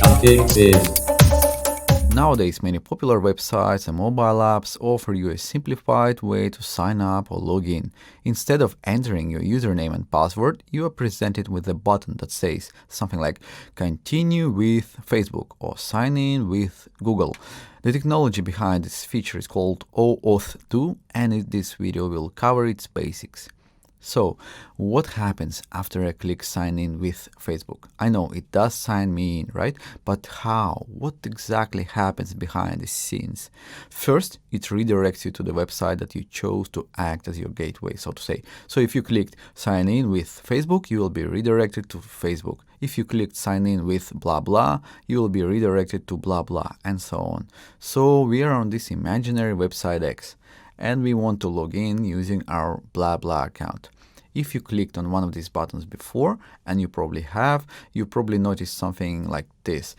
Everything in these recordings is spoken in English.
config.sys. Nowadays, many popular websites and mobile apps offer you a simplified way to sign up or log in. Instead of entering your username and password, you are presented with a button that says something like "Continue with Facebook" or "Sign in with Google." The technology behind this feature is called OAuth 2, and in this video we'll cover its basics. So, what happens after I click sign in with Facebook? I know it does sign me in, right? But how? What exactly happens behind the scenes? First, it redirects you to the website that you chose to act as your gateway, so to say. So if you clicked sign in with Facebook, you will be redirected to Facebook. If you clicked sign in with blah blah, you will be redirected to blah blah, and so on. So we are on this imaginary website X, and we want to log in using our blah blah account. If you clicked on one of these buttons before, and you probably have, you probably noticed something like this.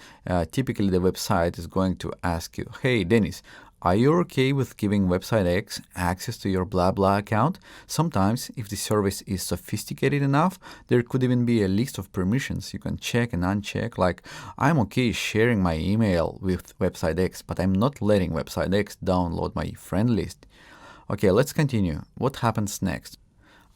Typically the website is going to ask you, "Hey Dennis, are you okay with giving website X access to your blah blah account?" Sometimes, if the service is sophisticated enough, there could even be a list of permissions you can check and uncheck, like I'm okay sharing my email with website X, but I'm not letting website X download my friend list. Okay, let's continue. What happens next?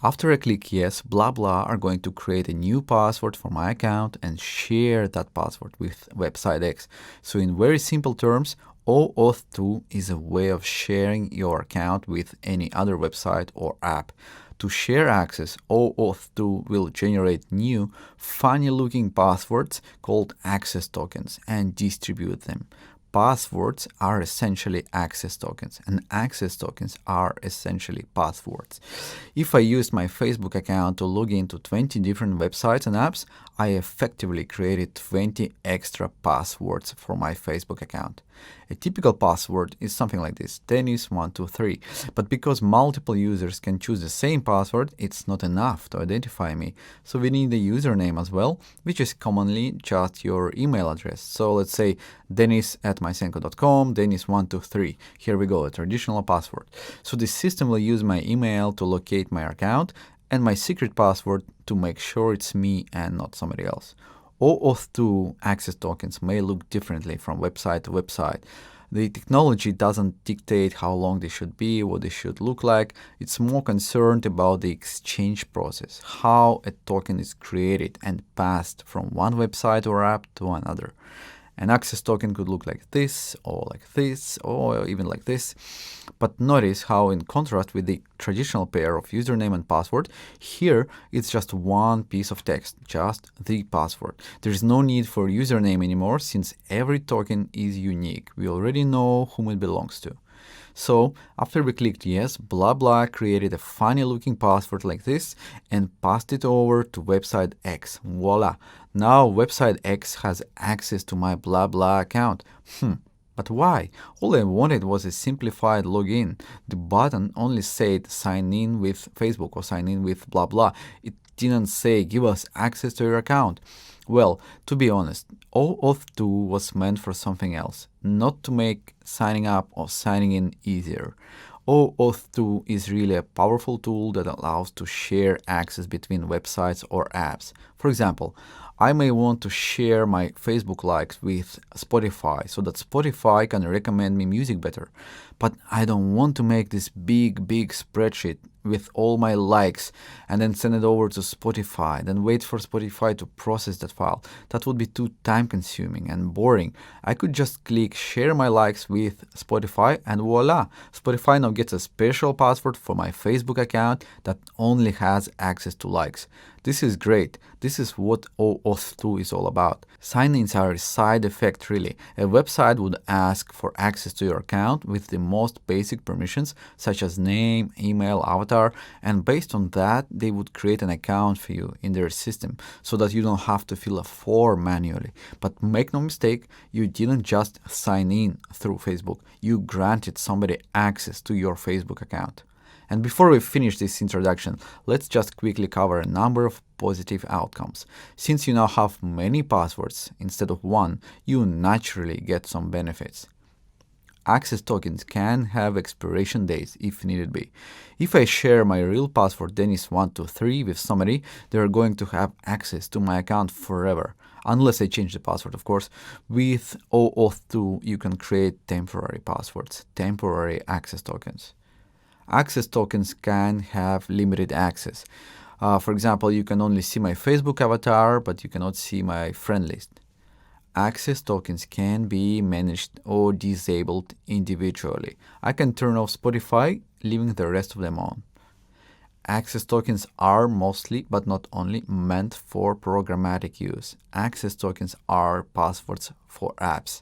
After I click yes, blah blah are going to create a new password for my account and share that password with website X. So in very simple terms, OAuth 2 is a way of sharing your account with any other website or app. To share access, OAuth 2 will generate new, funny-looking passwords called access tokens and distribute them. Passwords are essentially access tokens, and access tokens are essentially passwords. If I used my Facebook account to log into 20 different websites and apps, I effectively created 20 extra passwords for my Facebook account. A typical password is something like this, Dennis123, but because multiple users can choose the same password, it's not enough to identify me. So we need a username as well, which is commonly just your email address. So let's say dennis@mysenko.com, dennis123. Here we go, a traditional password. So the system will use my email to locate my account and my secret password to make sure it's me and not somebody else. OAuth 2 access tokens may look differently from website to website. The technology doesn't dictate how long they should be, what they should look like. It's more concerned about the exchange process, how a token is created and passed from one website or app to another. An access token could look like this, or even like this. But notice how, in contrast with the traditional pair of username and password, here it's just one piece of text, just the password. There is no need for username anymore, since every token is unique. We already know whom it belongs to. So after we clicked yes, blah blah created a funny looking password like this and passed it over to website X. Voila! Now website X has access to my blah blah account. But why? All I wanted was a simplified login. The button only said sign in with Facebook or sign in with blah blah. It didn't say give us access to your account. Well, to be honest, OAuth 2 was meant for something else, not to make signing up or signing in easier. OAuth 2 is really a powerful tool that allows to share access between websites or apps. For example, I may want to share my Facebook likes with Spotify so that Spotify can recommend me music better. But I don't want to make this big spreadsheet with all my likes and then send it over to Spotify, then wait for Spotify to process that file. That would be too time-consuming and boring. I could just click share my likes with Spotify and voila! Spotify now gets a special password for my Facebook account that only has access to likes. This is great. This is what OAuth 2 is all about. Sign-ins are a side effect, really. A website would ask for access to your account with the most basic permissions, such as name, email, avatar, and based on that, they would create an account for you in their system so that you don't have to fill a form manually. But make no mistake, you didn't just sign in through Facebook. You granted somebody access to your Facebook account. And before we finish this introduction, let's just quickly cover a number of positive outcomes. Since you now have many passwords instead of one, you naturally get some benefits. Access tokens can have expiration dates if needed be. If I share my real password Dennis123 with somebody, they're going to have access to my account forever, unless I change the password, of course. With OAuth 2, you can create temporary passwords, temporary access tokens. Access tokens can have limited access. For example, you can only see my Facebook avatar, but you cannot see my friend list. Access tokens can be managed or disabled individually. I can turn off Spotify, leaving the rest of them on. Access tokens are mostly, but not only, meant for programmatic use. Access tokens are passwords for apps.